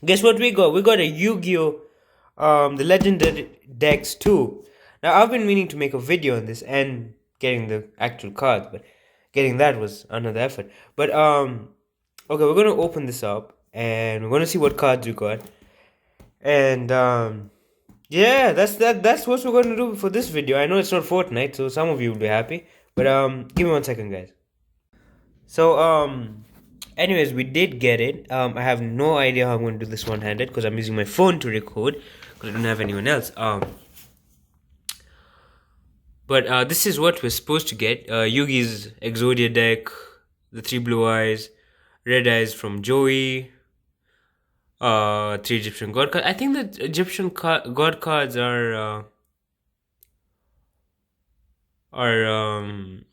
Guess what we got? We got a Yu-Gi-Oh! The Legendary Decks too. Now I've been meaning to make a video on this and getting the actual cards, but getting that was another effort. But okay, we're gonna open this up and we're gonna see what cards we got. And yeah, that's what we're gonna do for this video. I know it's not Fortnite, so some of you will be happy. But give me 1 second, guys. So anyways, we did get it. I have no idea how I'm going to do this one-handed because I'm using my phone to record because I don't have anyone else. But this is what we're supposed to get. Yugi's Exodia deck, the three blue eyes, red eyes from Joey, three Egyptian god cards. I think that Egyptian god cards are an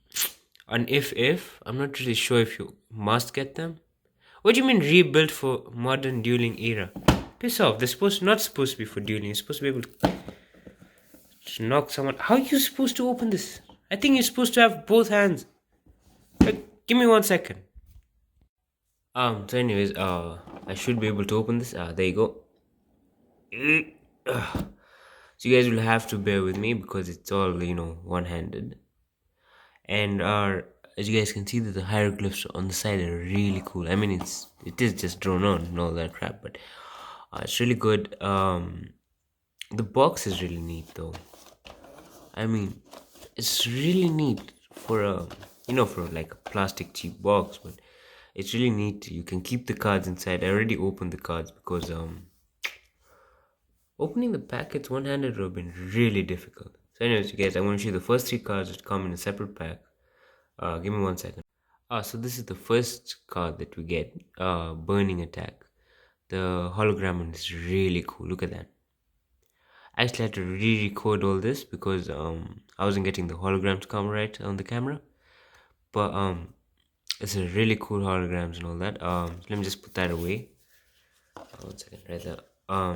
if. I'm not really sure if you must get them. What do you mean rebuilt for modern dueling era? Piss off. They're not supposed to be for dueling. You're supposed to be able to just knock someone. How are you supposed to open this? I think you're supposed to have both hands. Give me 1 second. So anyways, I should be able to open this. There you go. So you guys will have to bear with me because it's all, one-handed. And as you guys can see, that the hieroglyphs on the side are really cool. I mean, it is just drawn on and all that crap, but it's really good. The box is really neat, though. I mean, it's really neat for for like a plastic cheap box, but it's really neat. You can keep the cards inside. I already opened the cards because opening the packets one-handed would have been really difficult. So anyways, you guys, I'm going to show you the first three cards which come in a separate pack. Give me 1 second. So this is the first card that we get. Burning Attack. The hologram one is really cool. Look at that. I actually had to re-record all this because I wasn't getting the hologram to come right on the camera. But it's a really cool holograms and all that. So let me just put that away. 1 second, right there.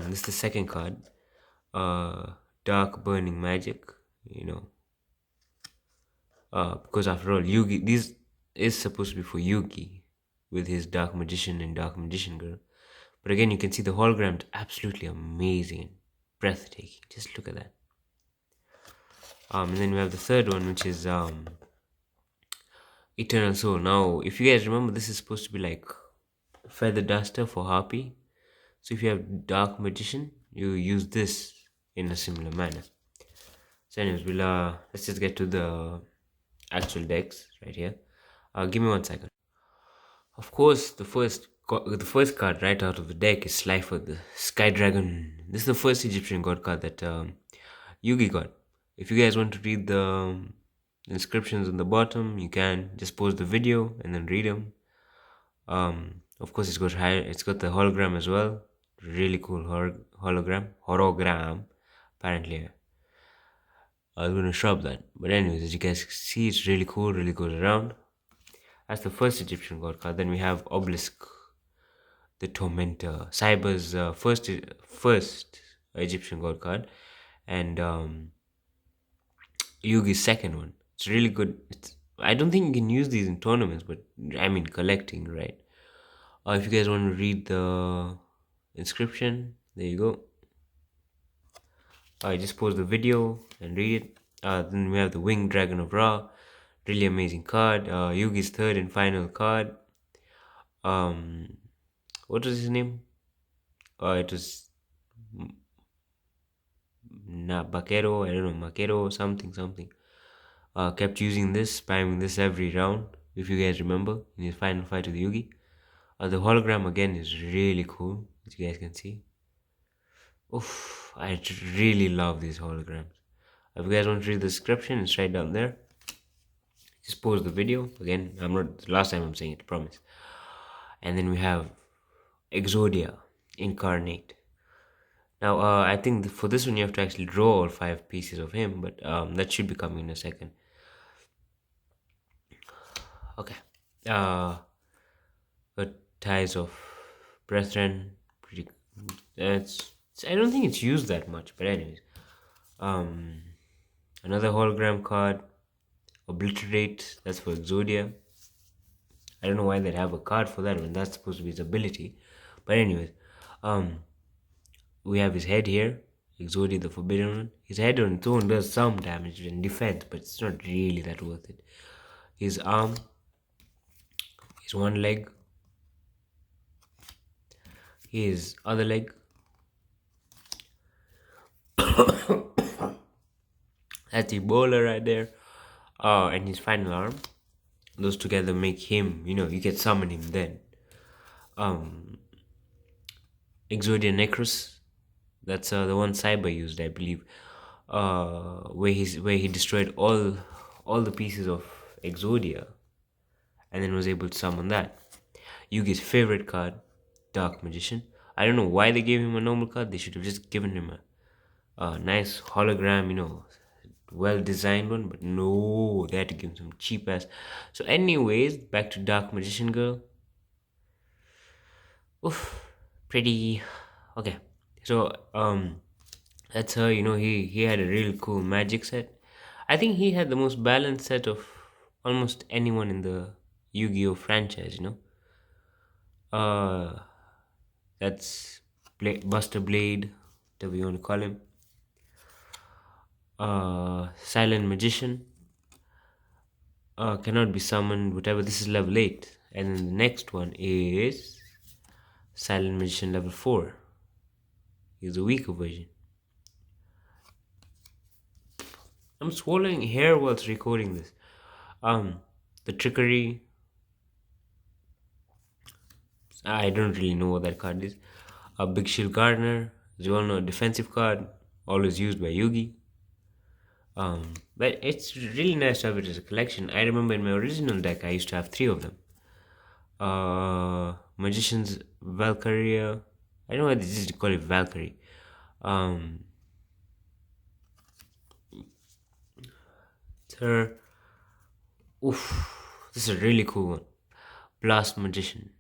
This is the second card. Dark Burning Magic. Because after all, Yugi, this is supposed to be for Yugi with his Dark Magician and Dark Magician Girl. But again, you can see the hologram is absolutely amazing and breathtaking. Just look at that. And then we have the third one, which is Eternal Soul. Now, if you guys remember, this is supposed to be like Feather Duster for Harpy. So if you have Dark Magician, you use this in a similar manner. So anyways, let's just get to the actual decks right here. Give me 1 second. Of course, the first card right out of the deck is Slifer, the Sky Dragon. This is the first Egyptian god card that Yugi got. If you guys want to read the inscriptions on the bottom, you can just pause the video and then read them. Of course, it's got the hologram as well. Really cool hologram. Apparently, I was gonna shove that, but anyways, as you guys see, it's really cool. Really goes around. That's the first Egyptian god card. Then we have Obelisk, the Tormentor, Cyber's first Egyptian god card, and Yugi's second one. It's really good. I don't think you can use these in tournaments, but I mean collecting, right? If you guys want to read the inscription, there you go. I just pause the video and read it. Then we have the Winged Dragon of Ra. Really amazing card. Yugi's third and final card. What was his name? It was Bakero. I don't know, Makero, something. Kept using this, spamming this every round. If you guys remember, in his final fight with Yugi. The hologram again is really cool, as you guys can see. Oof, I really love these holograms. If you guys want to read the description, it's right down there. Just pause the video. Again, last time I'm saying it, I promise. And then we have Exodia, Incarnate. Now, I think for this one you have to actually draw all 5 pieces of him, but that should be coming in a second. Okay. Ties of Brethren. I don't think it's used that much, but anyways. Another hologram card. Obliterate, that's for Exodia. I don't know why they'd have a card for that when that's supposed to be his ability. But anyways, Um, we have his head here, Exodia the Forbidden One. His head on its own does some damage in defense, but it's not really that worth it. His arm, his one leg, his other leg, that's Ebola right there. And his final arm. Those together make him, you can summon him then. Um, Exodia Necros, that's the one Cyber used, I believe. Where he destroyed all the pieces of Exodia, and then was able to summon that. Yugi's favorite card, Dark Magician. I don't know why they gave him a normal card. They should have just given him a nice hologram, well designed one. But no, they had to give him some cheap ass. So, anyways, back to Dark Magician Girl. Oof, pretty okay. So, that's her. He had a really cool magic set. I think he had the most balanced set of almost anyone in the Yu-Gi-Oh franchise. Uh, that's Buster Blade, whatever you want to call him. Silent Magician. Cannot be summoned. Whatever. This is level 8, and then the next one is Silent Magician level 4. He's a weaker version. I'm swallowing hair whilst recording this. The Trickery. I don't really know what that card is. A Big Shield Gardener. As you all know, a defensive card, always used by Yugi. But it's really nice to have it as a collection. I remember in my original deck, I used to have three of them. Magician's Valkyria. I don't know why they just call it Valkyrie. Um, it's her. Oof, this is a really cool one. Blast Magician.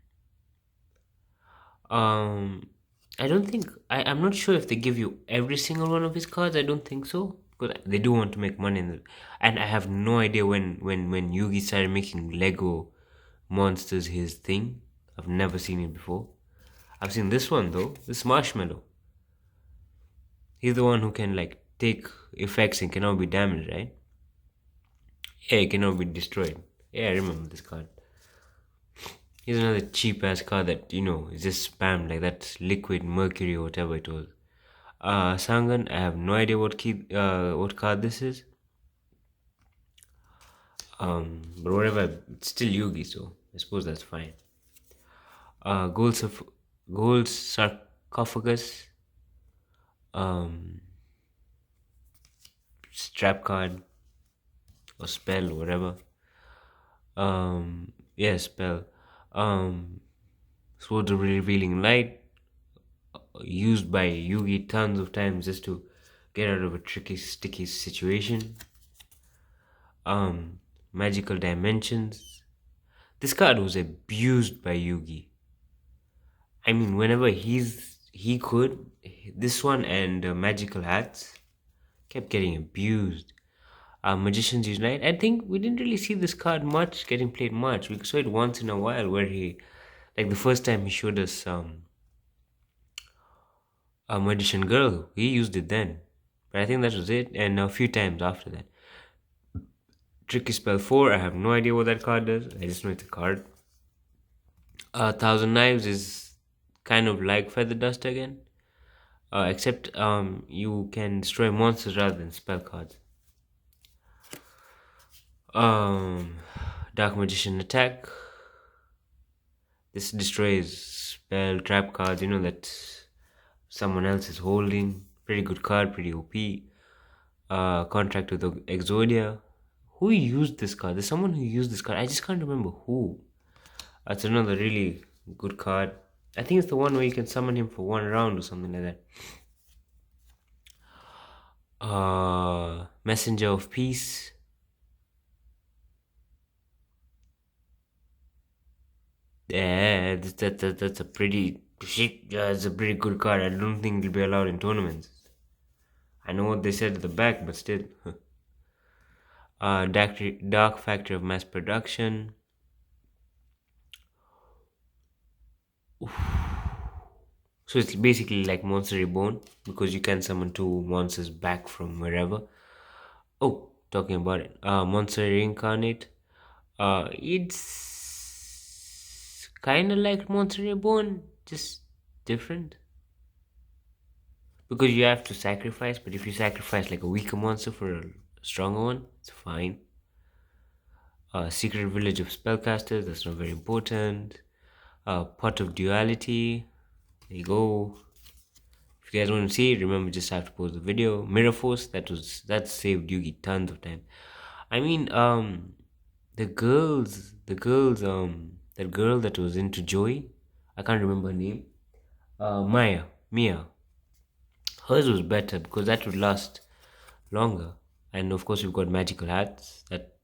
Um, I don't think I'm not sure if they give you every single one of his cards. I don't think so because they do want to make money in it. And I have no idea when Yugi started making Lego monsters his thing. I've never seen it before. I've seen this one though. This Marshmallow. He's the one who can like take effects and cannot be damaged, right? Yeah, it cannot be destroyed. Yeah, I remember this card. Here's another cheap ass card that is just spammed like that liquid mercury or whatever it was. Sangan, I have no idea what card this is. But whatever, it's still Yugi, so I suppose that's fine. Gold sarcophagus. Um, strap card or spell or whatever. Yeah, spell. Swords of Revealing Light, used by Yugi tons of times just to get out of a tricky, sticky situation. Magical Dimensions. This card was abused by Yugi. I mean, whenever he could, this one and Magical Hats kept getting abused. Magicians Unite. I think we didn't really see this card much getting played much. We saw it once in a while where like the first time he showed us a Magician Girl. He used it then, but I think that was it. And a few times after that. Tricky Spell 4. I have no idea what that card does. I just know it's a card. Thousand Knives is kind of like Feather Dust again. Except you can destroy monsters rather than spell cards. Um, Dark Magician Attack. This destroys spell trap cards, that someone else is holding. Pretty good card, pretty OP. Contract with the Exodia. Who used this card? There's someone who used this card. I just can't remember who. That's another really good card. I think it's the one where you can summon him for one round or something like that. Messenger of Peace. Yeah, that's a pretty yeah, it's a pretty good card. I don't think it'll be allowed in tournaments. I know what they said at the back, but still. Dark Factory of Mass Production. So it's basically like Monster Reborn because you can summon two monsters back from wherever. Oh, talking about it, Monster Reincarnate. It's kind of like Monster Reborn, just different because you have to sacrifice. But if you sacrifice like a weaker monster for a stronger one, it's fine. Secret Village of Spellcasters. That's not very important. Pot of Duality. There you go. If you guys want to see it, remember just have to pause the video. Mirror Force, that saved Yugi tons of time. I mean, that girl that was into Joey, I can't remember her name. Mia. Hers was better because that would last longer. And of course, we've got magical hats. That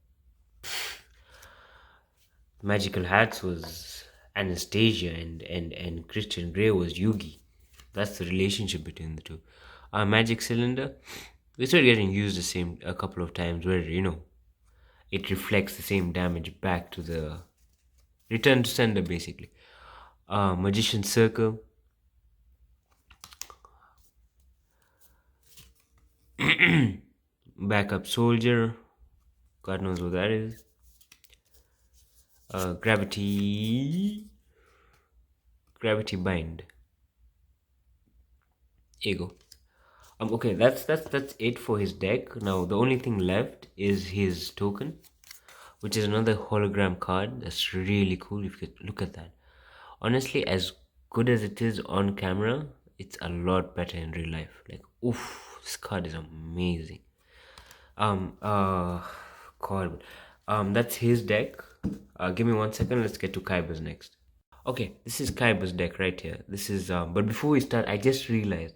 magical hats was Anastasia, and Christian Grey was Yugi. That's the relationship between the two. Magic cylinder. We started getting used the same a couple of times where it reflects the same damage back to the return to sender basically. Magician circle. Backup soldier. God knows what that is. Gravity bind. Here you go. Okay, that's it for his deck. Now the only thing left is his token, which is another hologram card. That's really cool. If you could look at that. Honestly, as good as it is on camera, it's a lot better in real life. Like, oof, this card is amazing. Um, uh, God, that's his deck. Give me 1 second. Let's get to Kaiba's next. Okay, this is Kaiba's deck right here. This is but before we start, I just realized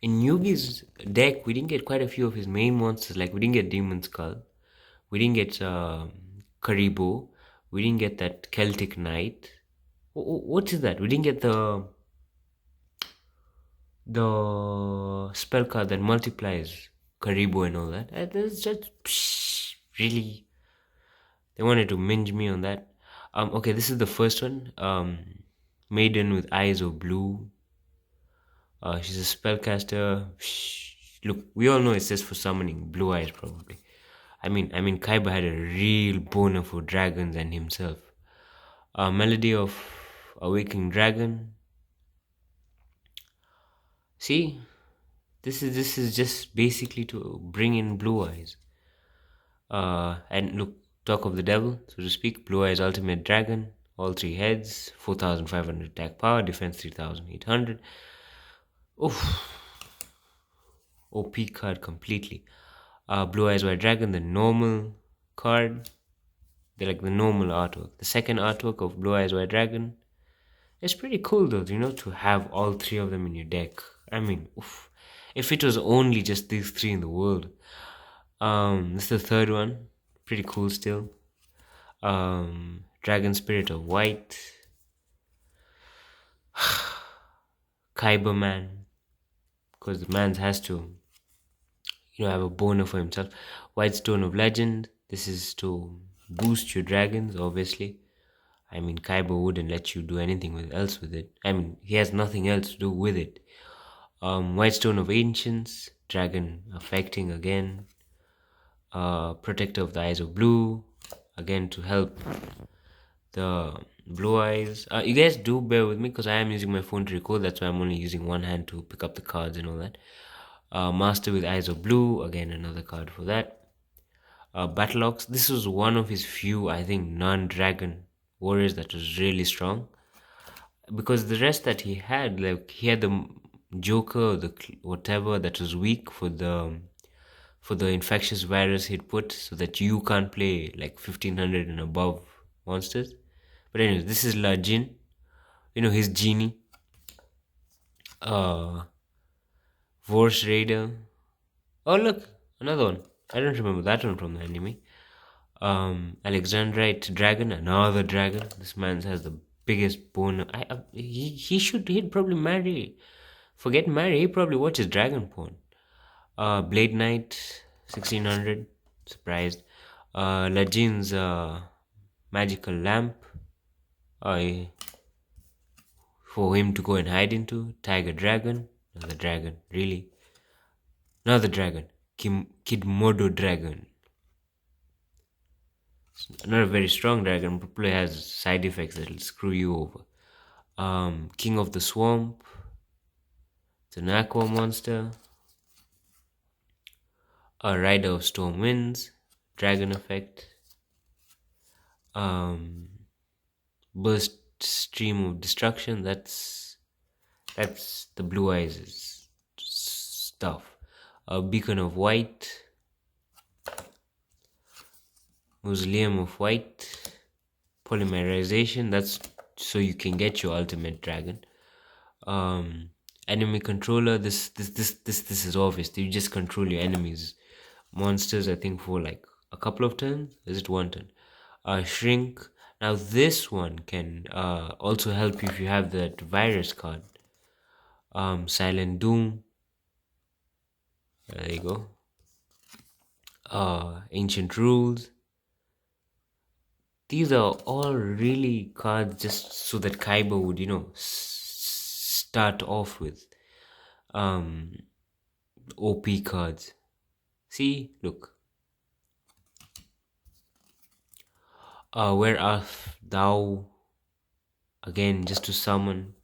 in Yugi's deck we didn't get quite a few of his main monsters. Like we didn't get Demon Skull, we didn't get Karibo, we didn't get that Celtic Knight. What is that? We didn't get the spell card that multiplies Karibo and all that. That's just really they wanted to minge me on that. Okay, this is the first one. Maiden with eyes of blue. She's a spellcaster. Look, we all know it's just for summoning blue eyes, probably. I mean, Kaiba had a real boner for dragons and himself. Melody of Awakening Dragon. See, this is just basically to bring in blue eyes. And look, talk of the devil, so to speak. Blue eyes ultimate dragon. All three heads. 4,500 attack power. Defense 3,800. Oof. OP card completely. Blue Eyes White Dragon, the normal card. They're like the normal artwork. The second artwork of Blue Eyes White Dragon. It's pretty cool though, to have all three of them in your deck. I mean, oof. If it was only just these three in the world. This is the third one. Pretty cool still. Dragon Spirit of White. Kaiba Man. Because the man has to have a boner for himself. White Stone of Legend. This is to boost your dragons, obviously. I mean, Kaiba wouldn't let you do anything else with it. I mean, he has nothing else to do with it. White Stone of Ancients. Dragon affecting again. Protector of the Eyes of Blue. Again, to help the blue eyes. You guys do bear with me because I am using my phone to record. That's why I'm only using one hand to pick up the cards and all that. Master with Eyes of Blue, again another card for that. Battleox, this was one of his few, I think, non-dragon warriors that was really strong. Because the rest that he had, like he had the Joker or the whatever that was weak for the infectious virus he'd put, so that you can't play like 1500 and above monsters. But anyways, this is La Jin, his genie. Vorse Raider. Oh look, another one. I don't remember that one from the anime. Alexandrite Dragon, another dragon. This man has the biggest bone. He'd probably marry. Forget marry. He probably watches Dragon porn. Blade Knight, 1600. Surprised. Lajin's magical lamp. for him to go and hide into. Tiger Dragon, another dragon, really. Another dragon, Kidmodo Dragon. Not a very strong dragon, but probably has side effects that'll screw you over. King of the Swamp, it's an aqua monster. A Rider of Storm Winds, dragon effect. Um, Burst Stream of Destruction, that's the Blue Eyes stuff. A Beacon of White, Mausoleum of White, Polymerization, that's so you can get your ultimate dragon. Enemy controller, this is obvious. You just control your enemies. Monsters, I think, for like a couple of turns. Is it one turn? Shrink. Now this one can also help you if you have that virus card. Silent Doom. There you go. Ancient Rules. These are all really cards just so that Kaiba would, start off with OP cards. See, look. Where art thou? Again, just to summon.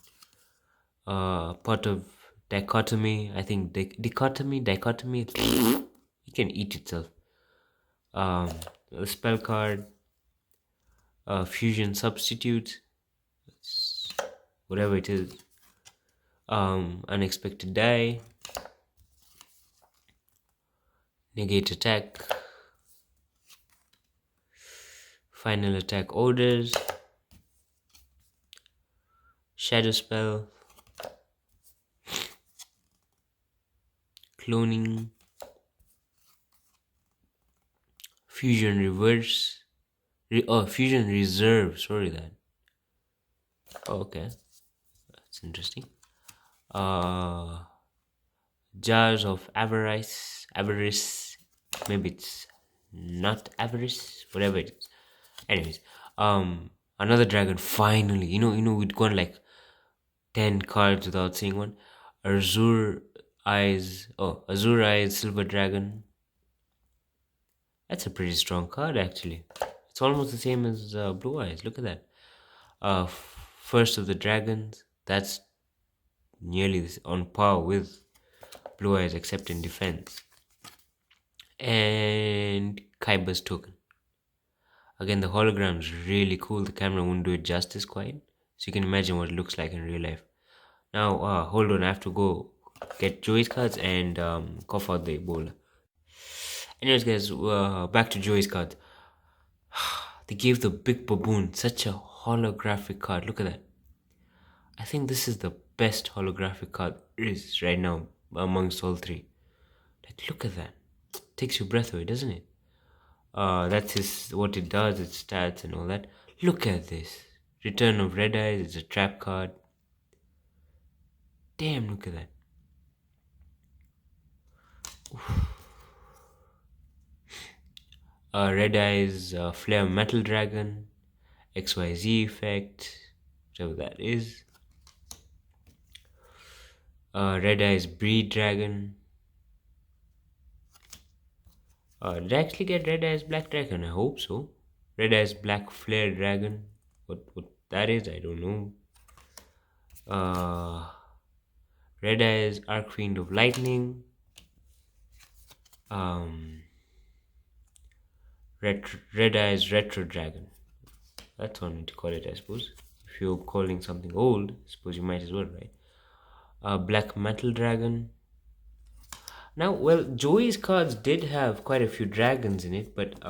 Pot of dichotomy. I think dichotomy. It can eat itself. A spell card. Fusion substitute. Whatever it is. Unexpected die. Negate attack. Final attack orders. Shadow spell. Cloning. Fusion reverse. Fusion reserve. Sorry that. Oh, okay. That's interesting. Jars of avarice. Maybe it's not avarice. Whatever it is. Anyways, another dragon. Finally, we'd gone like 10 cards without seeing one. Azure Eyes Silver Dragon. That's a pretty strong card, actually. It's almost the same as Blue Eyes. Look at that. First of the Dragons. That's nearly on par with Blue Eyes, except in defense. And Kaiba's token. Again, the hologram's really cool. The camera won't do it justice quite. So you can imagine what it looks like in real life. Now, hold on. I have to go get Joey's cards and cough out the Ebola. Anyways, guys, back to Joey's card. They gave the Big Baboon such a holographic card. Look at that. I think this is the best holographic card there is right now amongst all three. Like, look at that. Takes your breath away, doesn't it? That's what it does, its stats and all that. Look at this. Return of Red Eyes, it's a trap card. Damn, look at that. Red Eyes, Flare Metal Dragon, XYZ effect, whatever that is. Red Eyes Breed Dragon. Did I actually get Red Eyes Black Dragon? I hope so. Red Eyes Black Flare Dragon. What that is, I don't know. Red Eyes Archfiend of Lightning. Red Eyes Retro Dragon. That's one way to call it, I suppose. If you're calling something old, I suppose you might as well, right? Black Metal Dragon. Now, well, Joey's cards did have quite a few dragons in it, but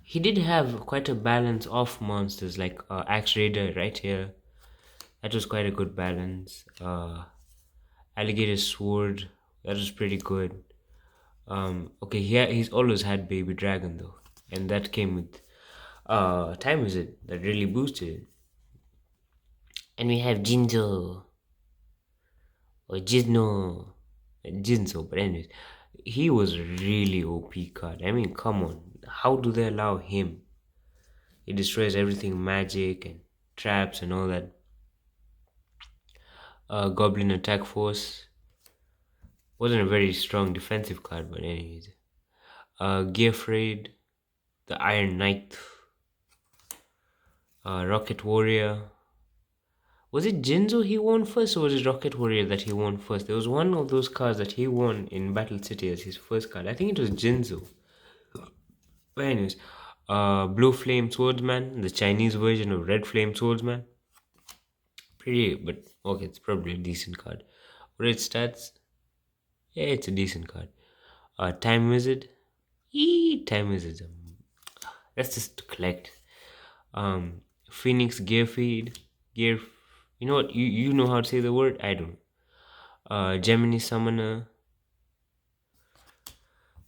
he did have quite a balance of monsters, like Axe Raider right here. That was quite a good balance. Alligator Sword, that was pretty good. Okay, he's always had Baby Dragon though, and that came with Time Wizard that really boosted it. And we have Jinzo or Jinzo, but anyways, he was really OP card. I mean, come on, how do they allow him? He destroys everything, magic and traps and all that. Goblin Attack Force. Wasn't a very strong defensive card, but anyways. Gearfried, the Iron Knight, Rocket Warrior. Was it Jinzo he won first, or was it Rocket Warrior that he won first? There was one of those cards that he won in Battle City as his first card. I think it was Jinzo. But anyways, Blue Flame Swordsman, the Chinese version of Red Flame Swordsman. Pretty, but okay, it's probably a decent card. What are its stats? Yeah, it's a decent card. Time Wizard. Time Wizard. That's just to collect. Phoenix Gear Feed. Gear. You know what? You know how to say the word? I don't. Gemini Summoner.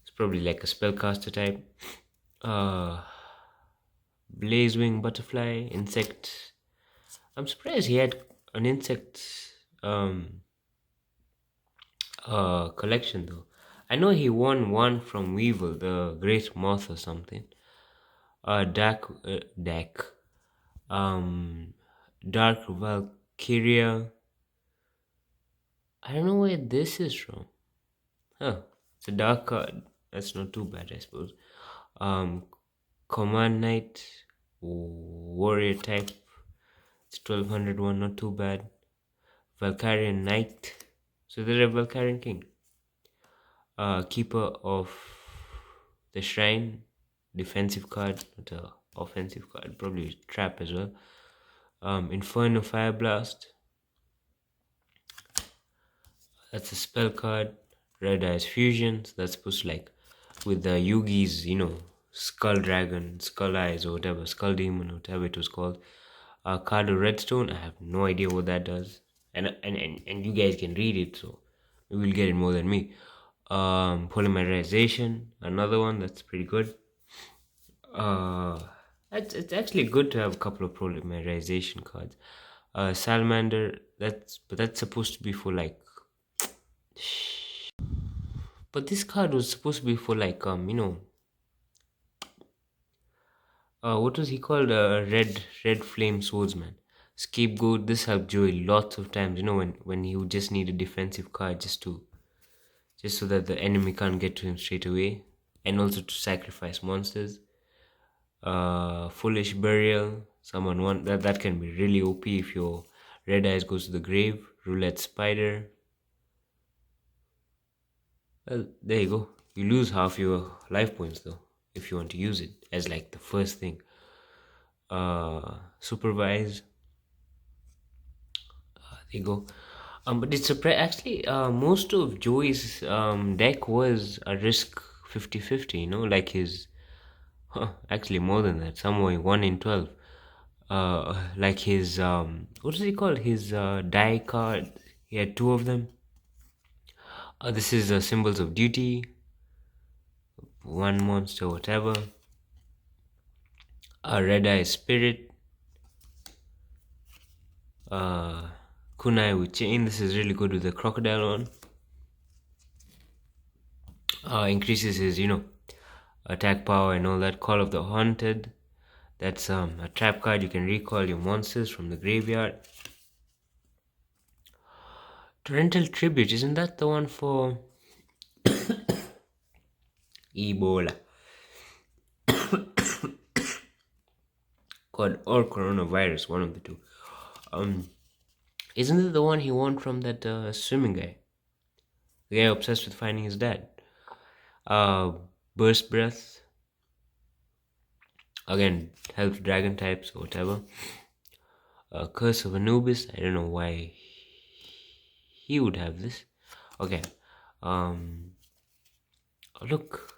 It's probably like a spellcaster type. Uh, Blazewing Butterfly. Insect. I'm surprised he had an insect um collection though. I know he won one from Weevil, the Great Moth or something. Dak. Um, Dark Valkyria. I don't know where this is from. Huh. It's a dark card. That's not too bad, I suppose. Um, Command Knight. Warrior type. It's 1200 one, not too bad. Valkyrian Knight. So they're a Valkyrian King. Keeper of the Shrine. Defensive card, not a offensive card. Probably a trap as well. Inferno Fire Blast. That's a spell card. Red Eyes Fusion. So that's supposed to like with the Yugi's, Skull Dragon, Skull Eyes or whatever, Skull Demon or whatever it was called. Card of Redstone. I have no idea what that does, and you guys can read it, so you will get it more than me. Polymerization. Another one that's pretty good. Uh, it's actually good to have a couple of polymerization cards. Salamander. That's supposed to be for like. But this card was supposed to be for like what was he called? Red Flame Swordsman. Scapegoat. This helped Joey lots of times. When he would just need a defensive card just so that the enemy can't get to him straight away, and also to sacrifice monsters. Foolish Burial. Someone want that can be really OP if your Red Eyes goes to the grave. Roulette Spider. Well, there you go. You lose half your life points though if you want to use it as like the first thing. Supervise. There you go. But it's actually most of Joey's deck was a risk 50-50, like his actually more than that, somewhere 1 in 12. Like his what is he called? His die card. He had two of them. This is Symbols of Duty. One monster, whatever. Red Eye Spirit. Kunai with Chain. This is really good with the crocodile one. Increases his, attack power and all that. Call of the Haunted. That's a trap card. You can recall your monsters from the graveyard. Torrential Tribute. Isn't that the one for Ebola? God, or coronavirus, one of the two. Isn't it the one he won from that swimming guy? The guy obsessed with finding his dad. Burst Breath. Again, helps dragon types or whatever. Curse of Anubis. I don't know why he would have this. Okay. Look.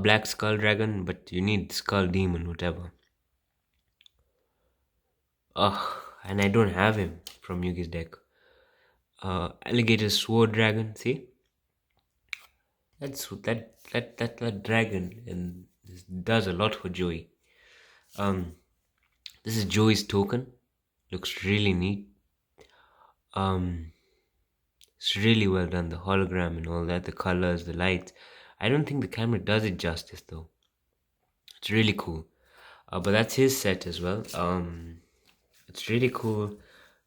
Black Skull Dragon, but you need Skull Demon, whatever. And I don't have him from Yugi's deck. Alligator Sword Dragon, see? That dragon and this does a lot for Joey. This is Joey's token. Looks really neat. It's really well done. The hologram and all that, the colors, the lights. I don't think the camera does it justice though. It's really cool. But that's his set as well. It's really cool.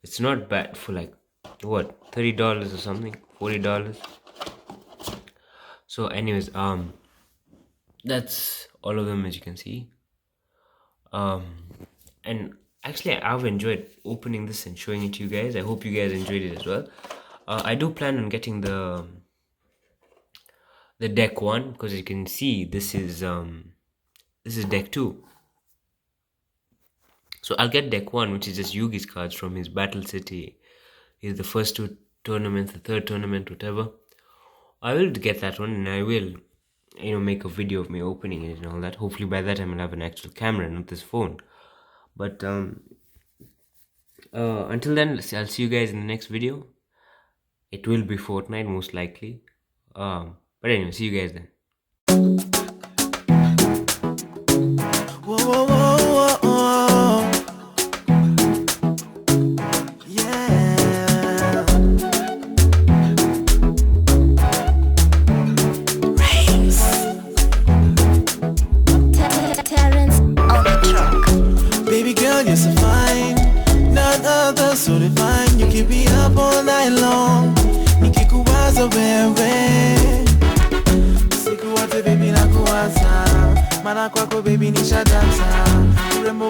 It's not bad for like what, $30 or something, $40. So, anyways, that's all of them as you can see. Um, and actually, I've enjoyed opening this and showing it to you guys. I hope you guys enjoyed it as well. I do plan on getting the deck one, because you can see this is deck two. So I'll get deck one, which is just Yugi's cards from his Battle City. Is the first two tournaments, the third tournament, whatever. I will get that one, and I will, make a video of me opening it and all that. Hopefully by that time I'll have an actual camera, not this phone. But until then, I'll see you guys in the next video. It will be Fortnite most likely. But anyway, see you guys then. Whoa, whoa, whoa, whoa, yeah. Rains. Terrence on the track. Baby girl, you're so fine. None other so divine. You keep me up all night long. Nikikuwaza wewe. Sikuwate baby na kuwaza. Mana kwako baby nisha dansa. Urembo